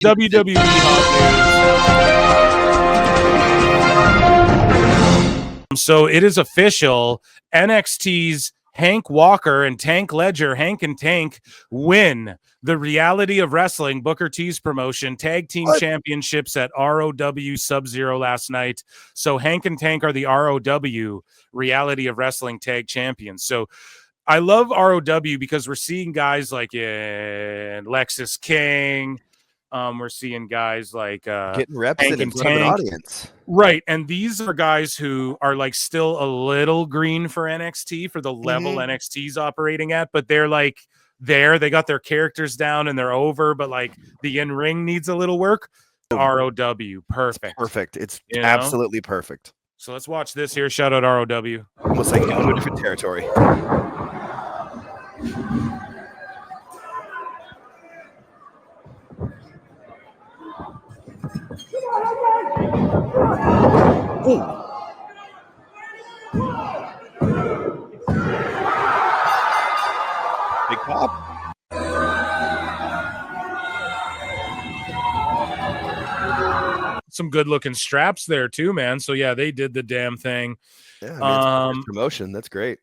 WWE Hot News. So it is official. NXT's Hank Walker and Tank Ledger, Hank and Tank, win the Reality of Wrestling, Booker T's promotion, tag team championships at ROW Sub-Zero last night. So Hank and Tank are the ROW Reality of Wrestling tag champions. So I love ROW because we're seeing guys like in Lexus King. We're seeing guys like getting reps Hank in front of an audience. Right. And these are guys who are like still a little green for NXT, for the level NXT's operating at, but they're like they got their characters down and they're over, but like the in-ring needs a little work. ROW, perfect. Perfect. It's absolutely perfect. So let's watch this here. Shout out ROW. Almost like going to a different territory. Ooh. Big pop. Some good looking straps there too, man. So yeah, they did the damn thing. Yeah, I mean, promotion. That's great.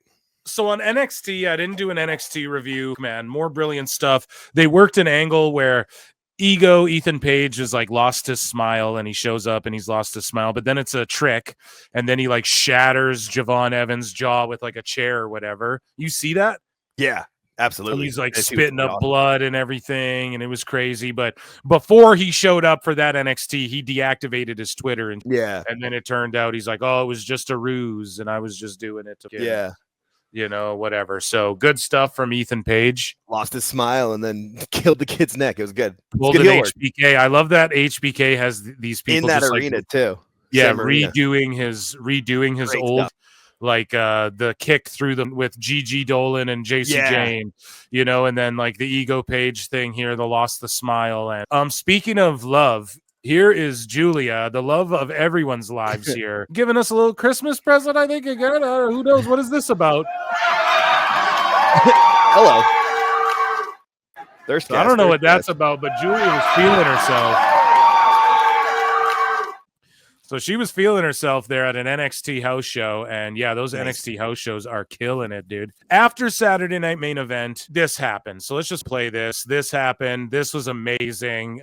So on NXT, I didn't do an NXT review, man. More brilliant stuff. They worked an angle where Ethan Page is like lost his smile and he shows up and he's lost his smile, but then it's a trick and then he like shatters Javon Evans' jaw with like a chair or whatever. You see that? Yeah, absolutely. And he's like spitting up blood and everything, and it was crazy. But before he showed up for that NXT, he deactivated his Twitter and then it turned out he's like, oh, it was just a ruse and I was just doing it to whatever. So good stuff from Ethan Page. Lost his smile and then killed the kid's neck. It was good. Pulled an HBK. I love that HBK has these people in that arena too. Yeah, redoing his great old stuff. Like the kick through them with Gigi Dolan and JC Jane, and then like the Ego Page thing here, the lost the smile. And speaking of love, here is Julia, the love of everyone's lives here, giving us a little Christmas present, I think, again. Who knows? What is this about? Hello. I don't know what that's about, but Julia was feeling herself. So she was feeling herself there at an NXT house show. And yeah, those NXT house shows are killing it, dude. After Saturday Night Main Event, this happened. So let's just play this. This happened. This was amazing.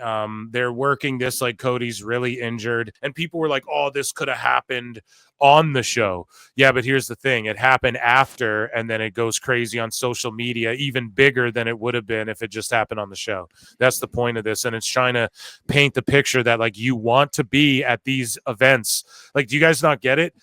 They're working this like Cody's really injured. And people were like, oh, this could have happened on the show. Yeah, but here's the thing. It happened after, and then it goes crazy on social media, even bigger than it would have been if it just happened on the show. That's the point of this. And it's trying to paint the picture that like you want to be at these events. Like, do you guys not get it?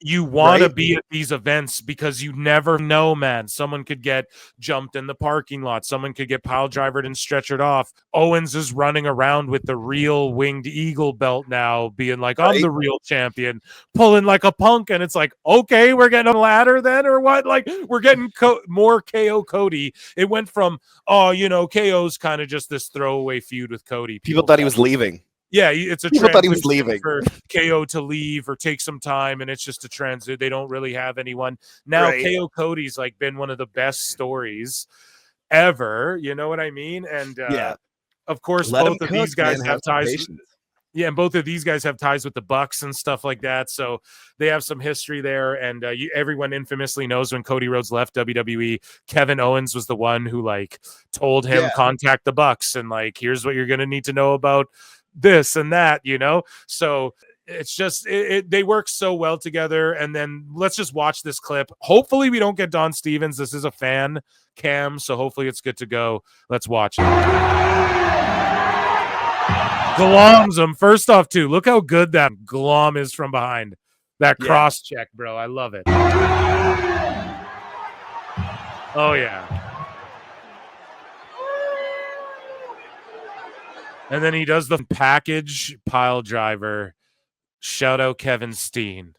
You want to be at these events because you never know, man. Someone could get jumped in the parking lot. Someone could get pile drivered and stretchered off. Owens is running around with the real winged eagle belt now, being like, I'm the real champion, pulling like a punk. And it's like, okay, we're getting a ladder then or what? Like, we're getting more KO Cody. It went from, KO's kind of just this throwaway feud with Cody. People thought he was leaving. Yeah, it's a people thought he was leaving for KO to leave or take some time, and it's just a transit. They don't really have anyone now. KO Cody's like been one of the best stories ever. You know what I mean? And of course, both of these guys have ties. Yeah, and both of these guys have ties with the Bucks and stuff like that. So they have some history there. And everyone infamously knows when Cody Rhodes left WWE, Kevin Owens was the one who like told him contact the Bucks and like here's what you're going to need to know about this and that, so it's just they work so well together. And then let's just watch this clip. Hopefully we don't get Don Stevens. This is a fan cam, so hopefully it's good to go. Let's watch it. Gloms him first off too. Look how good that glom is from behind. That cross check, bro. I love it. Oh yeah. And then he does the package pile driver. Shout out Kevin Steen.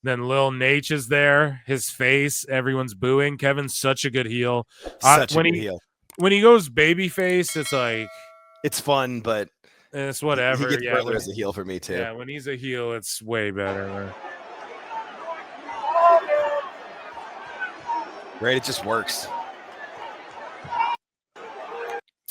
Then Lil Nate is there. His face, everyone's booing. Kevin's such a good heel. Such a good heel. When he goes babyface, it's like... It's fun, but It's He whatever. gets Yeah, further as a heel for me too. when he's a heel, it's way better. Right? It just works.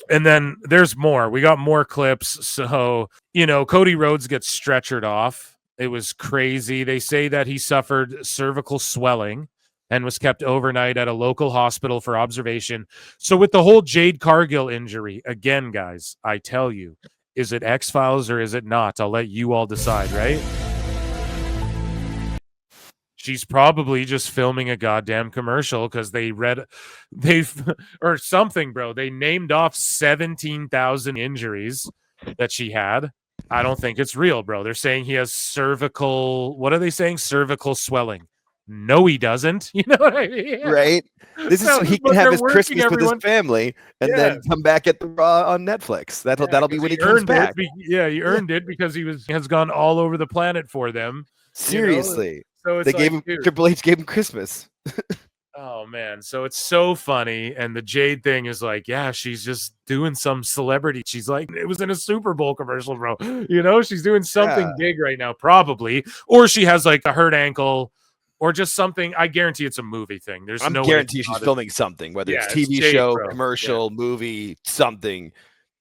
And then there's more. We got more clips. So, Cody Rhodes gets stretchered off. It was crazy. They say that he suffered cervical swelling and was kept overnight at a local hospital for observation. So with the whole Jade Cargill injury, again, guys, I tell you, is it X-Files or is it not? I'll let you all decide, right? She's probably just filming a goddamn commercial because or something, bro. They named off 17,000 injuries that she had. I don't think it's real, bro. They're saying he has what are they saying? Cervical swelling. No, he doesn't. You know what I mean? Right? This is so he can have his Christmas with his family and then come back at the Raw on Netflix. That'll be when he comes back. He earned it because has gone all over the planet for them. Seriously. So it's Triple H gave him Christmas. Oh man, so it's so funny, and the Jade thing is like, yeah, she's just doing some celebrity. She's like, it was in a Super Bowl commercial, bro. She's doing something big right now, probably, or she has like a hurt ankle, or just something. I guarantee it's a movie thing. I'm guarantee she's filming something, whether it's TV show, commercial, movie, something.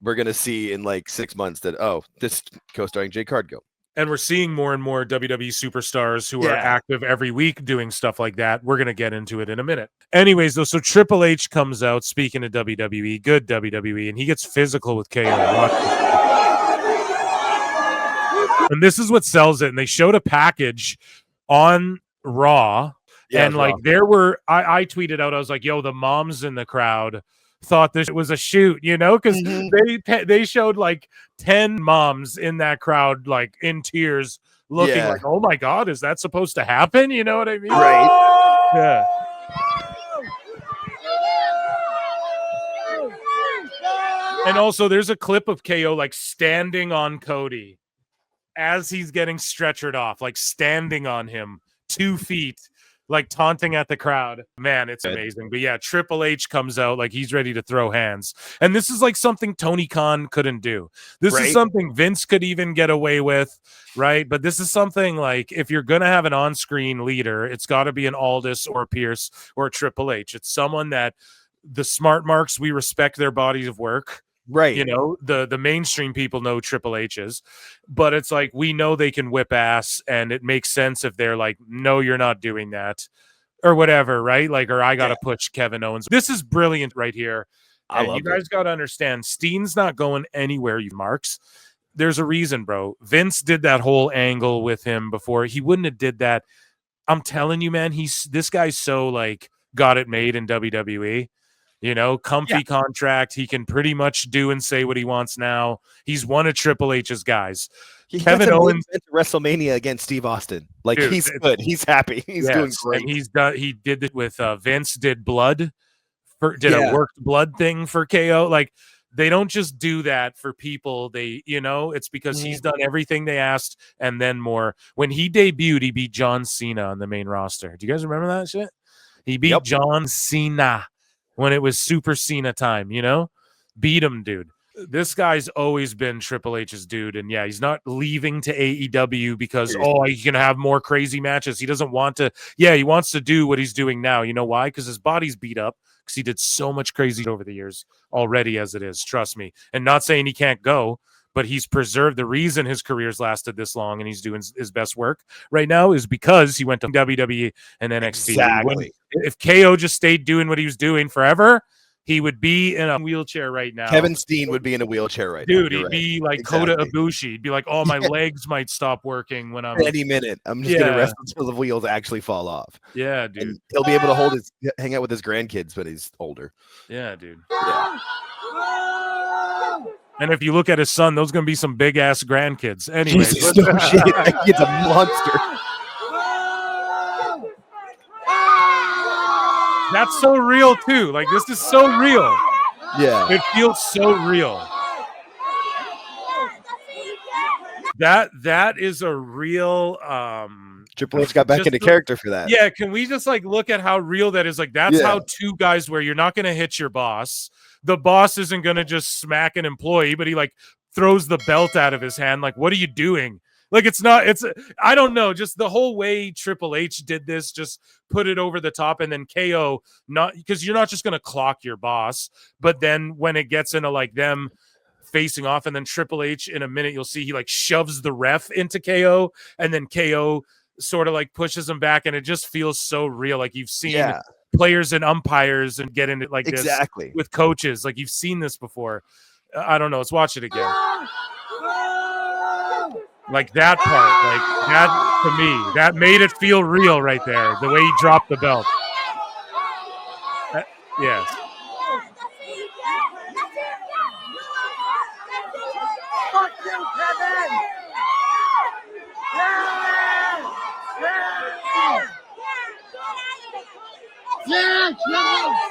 We're gonna see in like 6 months that this co-starring Jade Cargill. And we're seeing more and more WWE superstars who are active every week doing stuff like that. We're going to get into it in a minute. Anyways, though, so Triple H comes out, speaking of WWE, good WWE, and he gets physical with KO. And this is what sells it. And they showed a package on Raw. Yeah, and like there were, I tweeted out, I was like, yo, the moms in the crowd thought this was a shoot, because they showed like 10 moms in that crowd, like in tears, looking like, oh my God, is that supposed to happen? You know what I mean? Right. Yeah. And also there's a clip of KO like standing on Cody as he's getting stretchered off, like standing on him 2 feet, like taunting at the crowd. Man, it's amazing. But yeah, Triple H comes out like he's ready to throw hands. And this is like something Tony Khan couldn't do. This is something Vince could even get away with, right? But this is something like if you're going to have an on-screen leader, it's got to be an Aldis or Pierce or Triple H. It's someone that the smart marks, we respect their bodies of work. Right. The mainstream people know Triple H's, but it's like we know they can whip ass, and it makes sense if they're like, no, you're not doing that, or whatever, right? Like, or I got to push Kevin Owens. This is brilliant right here. And you guys got to understand, Steen's not going anywhere, you marks. There's a reason, bro. Vince did that whole angle with him before. He wouldn't have did that. I'm telling you, man, this guy's so like got it made in WWE. Comfy contract. He can pretty much do and say what he wants now. He's one of Triple H's guys. Kevin Owens went to WrestleMania against Steve Austin. Like, dude, he's good. He's happy. He's doing great. And he did it with Vince. Did blood a worked blood thing for KO. Like, they don't just do that for people. It's because he's done everything they asked and then more. When he debuted, he beat John Cena on the main roster. Do you guys remember that shit? He beat John Cena when it was Super Cena time, beat him, dude. This guy's always been Triple H's dude. And yeah, he's not leaving to AEW because, he can have more crazy matches. He doesn't want to. Yeah, he wants to do what he's doing now. You know why? Because his body's beat up because he did so much crazy over the years already as it is. Trust me. And not saying he can't go, but he's preserved. The reason his career's lasted this long and he's doing his best work right now is because he went to WWE and NXT. Exactly. If KO just stayed doing what he was doing forever, he would be in a wheelchair right now. Kevin Steen would be in a wheelchair right now. Dude, he'd be like Kota Ibushi. He'd be like, my legs might stop working when I'm any minute. I'm just gonna wrestle until the wheels actually fall off. Yeah, dude. And he'll be able to hang out with his grandkids when he's older. Yeah, dude. Yeah. And if you look at his son, those are going to be some big ass grandkids. Anyways, that kid's a monster. That's so real too. Like, this is so real. Yeah, it feels so real. That is a real. Triple H got back into character for that. Yeah, can we just like look at how real that is? Like, that's how two guys where you're not going to hit your boss. The boss isn't going to just smack an employee, but he like throws the belt out of his hand. Like, what are you doing? Like, I don't know, just the whole way Triple H did this, just put it over the top. And then KO, not because you're not just going to clock your boss, but then when it gets into like them facing off, and then Triple H in a minute, you'll see he like shoves the ref into KO, and then KO sort of like pushes him back, and it just feels so real. Like you've seen players and umpires and get into like this with coaches. Like you've seen this before. I don't know. Let's watch it again. Like that part, like that to me, that made it feel real right there. The way he dropped the belt. Yes. Fuck you, Kevin!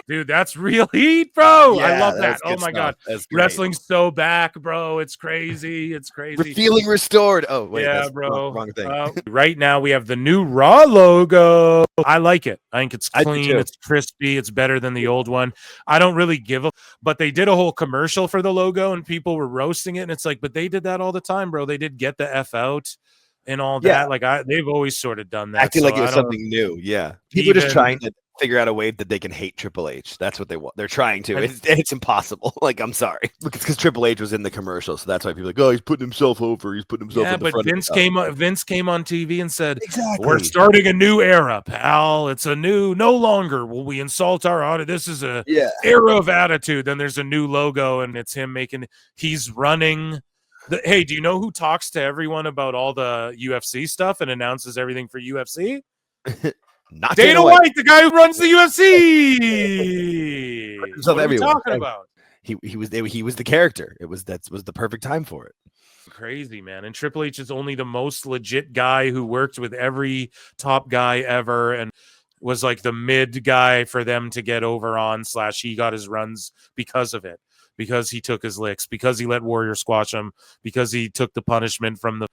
Dude, that's real heat, bro. Yeah, I love that. Oh my God. Wrestling's so back, bro. It's crazy. It's crazy. We're feeling restored. Oh, wait. Yeah, that's bro. Wrong thing. Right now, we have the new Raw logo. I like it. I think it's clean. It's crispy. It's better than the old one. I don't really give a, but they did a whole commercial for the logo and people were roasting it. And it's like, but they did that all the time, bro. They did Get the F Out and all that. Like they've always sort of done that. Acting like it was something new. Yeah. People are just trying to figure out a way that they can hate Triple H. That's what they want. They're trying to. It's impossible. Like, I'm sorry. Because Triple H was in the commercial, so that's why people are like, oh, he's putting himself over. He's putting himself. Yeah, but Vince came on TV and said, "We're starting a new era, pal. It's a new. No longer will we insult our audience. This is a era of attitude." Then there's a new logo, and it's him making. He's running. Hey, do you know who talks to everyone about all the UFC stuff and announces everything for UFC? Not Dana White, the guy who runs the UFC. What are you talking about? He was the character. That was the perfect time for it. Crazy, man. And Triple H is only the most legit guy who worked with every top guy ever and was like the mid guy for them to get over on. / he got his runs because of it, because he took his licks, because he let Warrior squash him, because he took the punishment from the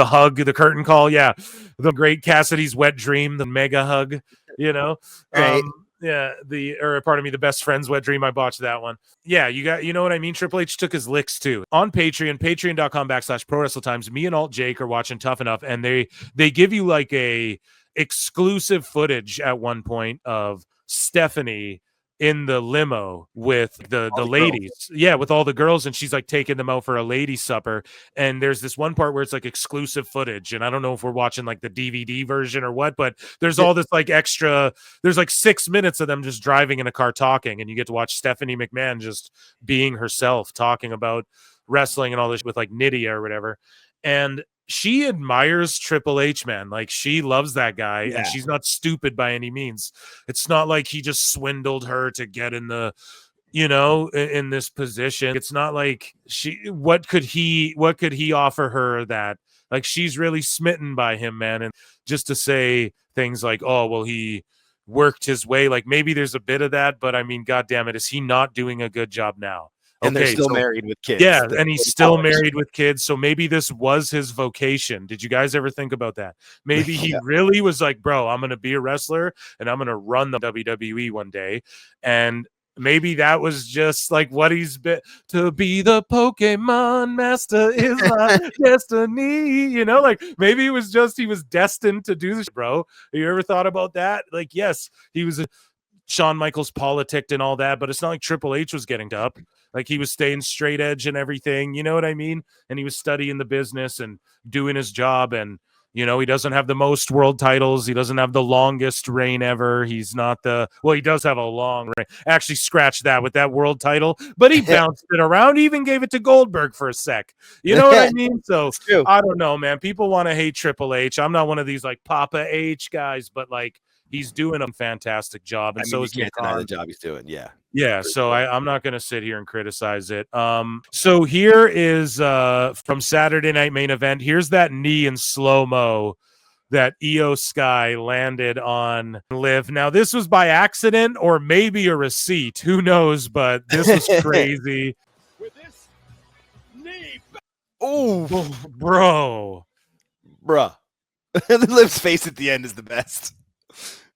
hug, the curtain call. Yeah. The great Cassidy's wet dream, the mega hug, you know? Right. The best friend's wet dream. I botched that one. Yeah. You know what I mean? Triple H took his licks too. On Patreon, patreon.com/prowrestletimes. Me and Alt Jake are watching Tough Enough, and they give you like a exclusive footage at one point of Stephanie in the limo with the ladies. Yeah, with all the girls, and she's like taking them out for a lady supper. And there's this one part where it's like exclusive footage, and I don't know if we're watching like the DVD version or what, but there's all this like extra, there's like 6 minutes of them just driving in a car talking, and you get to watch Stephanie McMahon just being herself, talking about wrestling and all this with like Nydia or whatever. And she admires Triple H, man. Like, she loves that guy, and she's not stupid by any means. It's not like he just swindled her to get in the, in this position. It's not like what could he offer her that, like, she's really smitten by him, man. And just to say things like, oh, well, he worked his way, like maybe there's a bit of that, but I mean, God damn it, is he not doing a good job now? And they're still married with kids. Yeah, and he's still married with kids. So maybe this was his vocation. Did you guys ever think about that? Maybe he really was like, bro, I'm going to be a wrestler and I'm going to run the WWE one day. And maybe that was just like what he's been, to be the Pokemon master is my destiny. Like maybe it was just he was destined to do this, bro. Have you ever thought about that? Like, yes, he was Shawn Michaels politicked and all that, but it's not like Triple H was getting up. Like, he was staying straight edge and everything, you know what I mean? And he was studying the business and doing his job. And, he doesn't have the most world titles. He doesn't have the longest reign ever. He's not he does have a long reign. Actually, scratch that with that world title, but he bounced it around. He even gave it to Goldberg for a sec. You know what I mean? So I don't know, man. People want to hate Triple H. I'm not one of these like Papa H guys, but like, he's doing a fantastic job, and so is Nick Khan. The job he's doing, yeah. So I'm not going to sit here and criticize it. So here is from Saturday Night Main Event. Here's that knee in slow mo that Iyo Sky landed on Liv. Now, this was by accident or maybe a receipt. Who knows? But this was crazy. With this knee. Oh, bruh. Liv's face at the end is the best.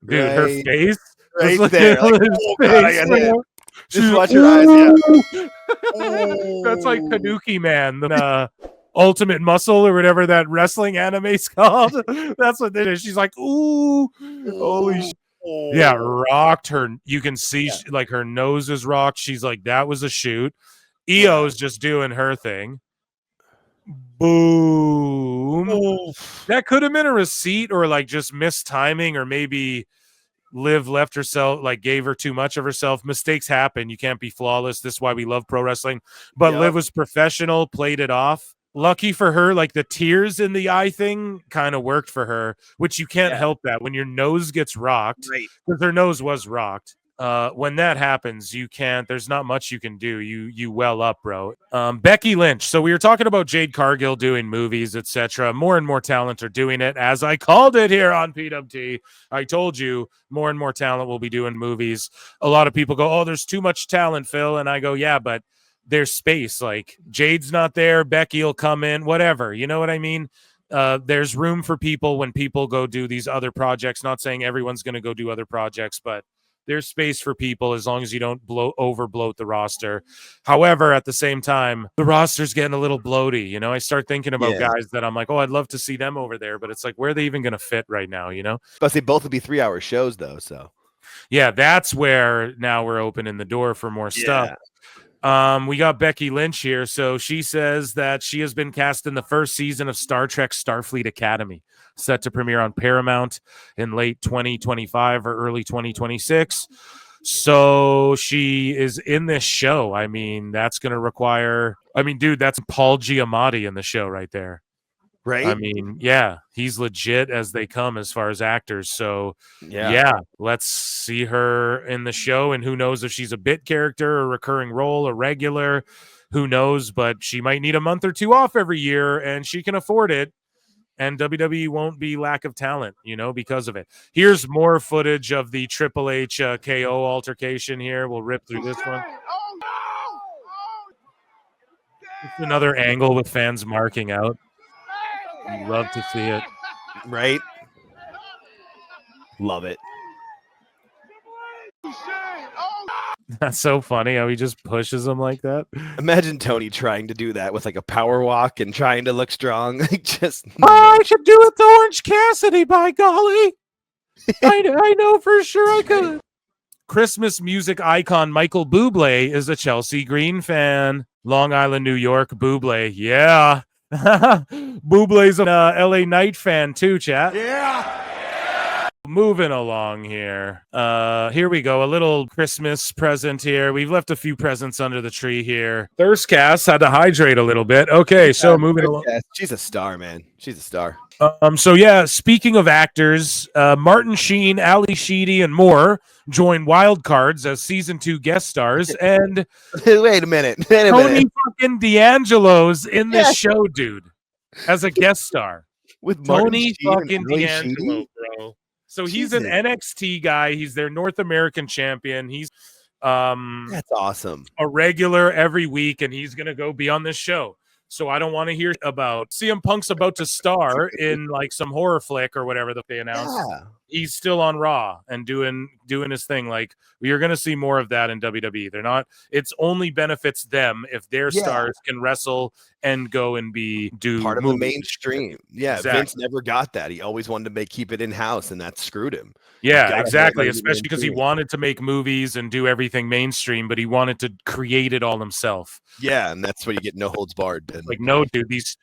Dude, her face right there. Like, face, Just watch your eyes. Yeah. That's like Kanuki Man, the Ultimate Muscle or whatever that wrestling anime's called. That's what it is. She's like, ooh, holy shit. Yeah, rocked her. You can see like her nose is rocked. She's like, that was a shoot. Iyo's just doing her thing. Boom. That could have been a receipt or like just missed timing, or maybe Liv left herself, like gave her too much of herself. Mistakes happen. You can't be flawless. This is why we love pro wrestling. But Liv was professional, played it off. Lucky for her, like the tears in the eye thing kind of worked for her, which you can't help that when your nose gets rocked, because her nose was rocked. When that happens, you can't, there's not much you can do. You well up, bro. Becky Lynch. So we were talking about Jade Cargill doing movies, etc. More and more talent are doing it, as I called it here on PWT. I told you more and more talent will be doing movies. A lot of people go, oh, there's too much talent, Phil. And I go, yeah, but there's space. Like Jade's not there, Becky will come in, whatever. You know what I mean? There's room for people when people go do these other projects. Not saying everyone's going to go do other projects, but there's space for people as long as you don't overbloat the roster. However, at the same time, the roster's getting a little bloaty. You know, I start thinking about guys that I'm like, oh, I'd love to see them over there, but it's like, where are they even going to fit right now? You know, but they both would be 3-hour shows though. So yeah, that's where now we're opening the door for more stuff. We got Becky Lynch here. So she says that she has been cast in the first season of Star Trek Starfleet Academy, set to premiere on Paramount in late 2025 or early 2026. So she is in this show. I mean, that's going to require, dude, that's Paul Giamatti in the show right there. Right. I mean, yeah, he's legit as they come as far as actors. So yeah, let's see her in the show. And who knows if she's a bit character, a recurring role, a regular, who knows, but she might need a month or two off every year and she can afford it. And WWE won't be lack of talent, you know, because of it. Here's more footage of the Triple H KO altercation here. We'll rip through this one. It's another angle with fans marking out. You love to see it. Right? Love it. That's so funny how he just pushes him like that. Imagine Tony trying to do that with like a power walk and trying to look strong. I should do it to Orange Cassidy, by golly. I know for sure I could. Christmas music icon Michael Bublé is a Chelsea Green fan. Long Island, New York, Bublé. Yeah. Bublé's an LA Knight fan too, chat. Yeah. Moving along here. Here we go. A little Christmas present here. We've left a few presents under the tree here. Thirstcast had to hydrate a little bit. Okay, so moving along. She's a star, man. She's a star. So yeah, speaking of actors, Martin Sheen, Ali Sheedy, and more join Wildcards as season 2 guest stars. And wait a minute. Tony fucking D'Angelo's in this show, dude, as a guest star. With Tony fucking D'Angelo, bro. So he's an NXT guy. He's their North American champion. He's that's awesome. A regular every week, and he's gonna go be on this show. So I don't want to hear about CM Punk's about to star in like some horror flick or whatever that they announced. Yeah. He's still on Raw and doing his thing. Like you're going to see more of that in WWE. They're not. It's only benefits them if their stars can wrestle and go and do part of movies. The mainstream. Yeah, exactly. Vince never got that. He always wanted to keep it in house, and that screwed him. Yeah, exactly. Especially because he wanted to make movies and do everything mainstream, but he wanted to create it all himself. Yeah, and that's where you get no holds barred. Ben. Like, no, dude, these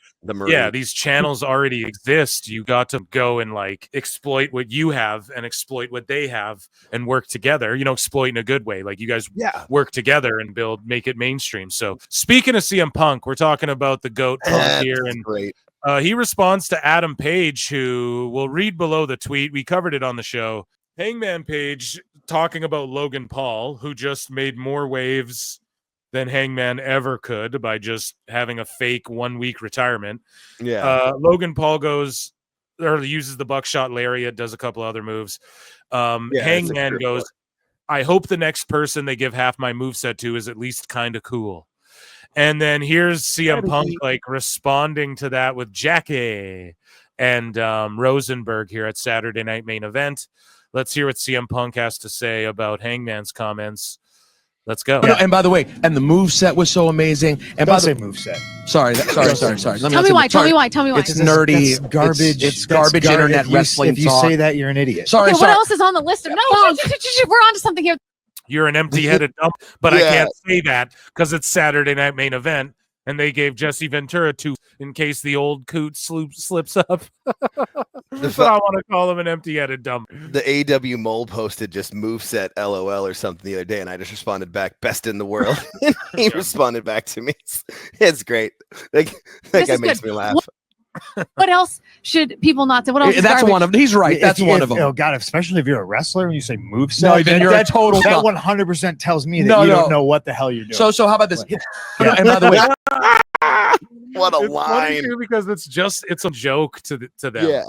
channels already exist. You got to go and like exploit what you have and exploit what they have and work together. You know, exploit in a good way. Like you guys work together and make it mainstream. So speaking of CM Punk, we're talking about the GOAT Punk here, and great. He responds to Adam Page, who will read below the tweet. We covered it on the show. Hangman Page talking about Logan Paul, who just made more waves than Hangman ever could by just having a fake 1-week retirement. Yeah. Logan Paul uses the buckshot lariat, does a couple other moves. Hangman goes, I hope the next person they give half my moveset to is at least kind of cool. And then here's CM Punk like responding to that with Jackie and Rosenberg here at Saturday Night Main Event. Let's hear what CM Punk has to say about Hangman's comments. Let's go. Yeah. And by the way, and the move set was so amazing. And by the move set. Sorry. Tell me why. It's nerdy. That's garbage. It's garbage internet wrestling. If you say that, you're an idiot. Sorry. What else is on the list? No, we're on to something here. You're an empty-headed dump, but I can't say that because it's Saturday Night Main Event, and they gave Jesse Ventura 2 in case the old coot slips up. But I want to call him an empty-headed dump. The AW Mole posted just moveset LOL or something the other day, and I just responded back, best in the world. And he responded back to me. It's great. That guy makes me laugh. What else should people not say? What else? That's one of them. He's right. That's one of them. Oh God, especially if you're a wrestler and you say moveset. No, then you're a total. That 100% tells me that you don't know what the hell you're doing. So how about this? And by the way, what a it's line! Funny too, because it's a joke to them. Yeah.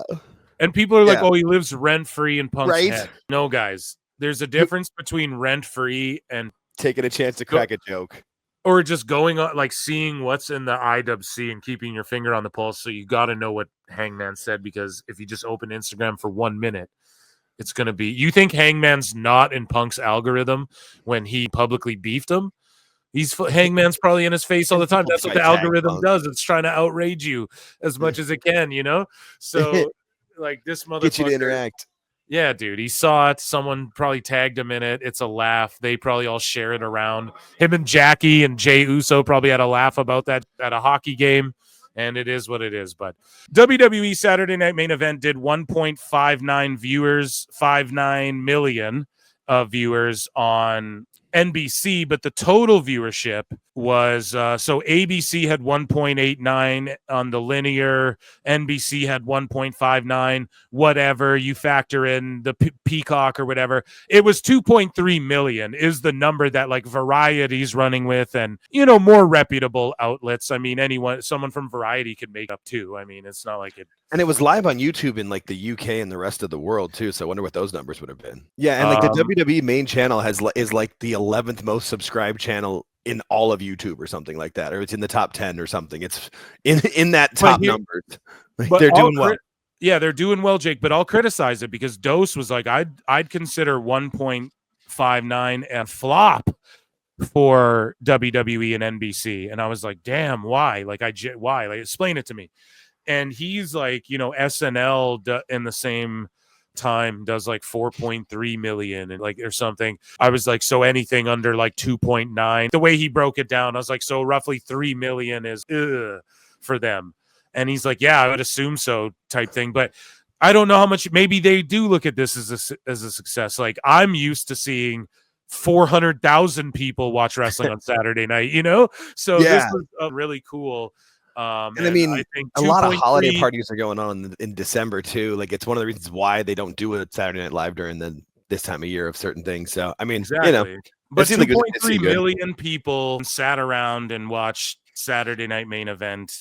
And people are like, "Oh, he lives rent free in Punk's Right? head." No, guys, there's a difference between rent free and Taking a chance to crack a joke. Or just going on, like seeing what's in the IWC and keeping your finger on the pulse. So you got to know what Hangman said, because if you just open Instagram for 1 minute, it's going to be. You think Hangman's not in Punk's algorithm when he publicly beefed him? Hangman's probably in his face all the time. That's what the algorithm does. It's trying to outrage you as much as it can, you know? So, like, this motherfucker. Get you to interact. Yeah, dude, he saw it. Someone probably tagged him in it. It's a laugh. They probably all share it around. Him and Jackie and Jay Uso probably had a laugh about that at a hockey game, and it is what it is. But WWE Saturday Night Main Event did 1.59 viewers, 59 million viewers on NBC, but the total viewership was so ABC had 1.89 on the linear, NBC had 1.59, whatever you factor in the Peacock or whatever, it was 2.3 million is the number that like Variety's running with, and more reputable outlets. I mean, someone from Variety could make up too. I mean, it's not like it. And it was live on YouTube in like the UK and the rest of the world too. So I wonder what those numbers would have been. Yeah, and like the WWE main channel is like the 11th most subscribed channel in all of YouTube or something like that, or it's in the top 10 or something. It's in that top numbers. Like, they're doing well. Yeah, they're doing well, Jake. But I'll criticize it because Dose was like, I'd consider 1.59 a flop for WWE and NBC, and I was like, damn, why? Like, why? Like, explain it to me. And he's like, SNL in the same time does like 4.3 million and like or something. I was like, so anything under like 2.9. The way he broke it down, I was like, so roughly 3 million is for them. And he's like, yeah, I would assume so, type thing. But I don't know how much. Maybe they do look at this as a success. Like, I'm used to seeing 400,000 people watch wrestling on Saturday night. So this was really cool. And I mean, I think a lot of holiday parties are going on in December too. Like, it's one of the reasons why they don't do it Saturday Night Live during this time of year of certain things. So I mean, exactly. But 2.3 million people sat around and watched Saturday Night Main Event.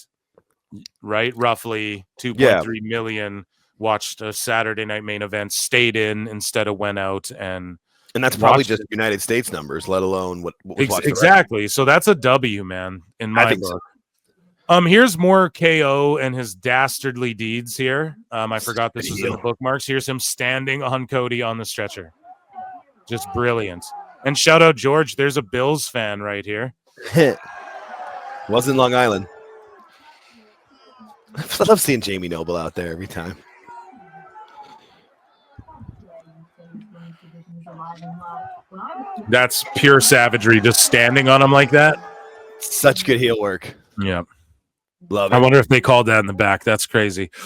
Right, roughly 2.3 million watched a Saturday Night Main Event, stayed in instead of went out, and that's probably just United States numbers, let alone what was exactly. So that's a W, man, in my book. So. Here's more KO and his dastardly deeds here. I forgot this was in the bookmarks. Here's him standing on Cody on the stretcher. Just brilliant. And shout out George. There's a Bills fan right here. Was in Long Island. I love seeing Jamie Noble out there every time. That's pure savagery, just standing on him like that. Such good heel work. Yeah. Love it. I wonder if they called that in the back. That's crazy.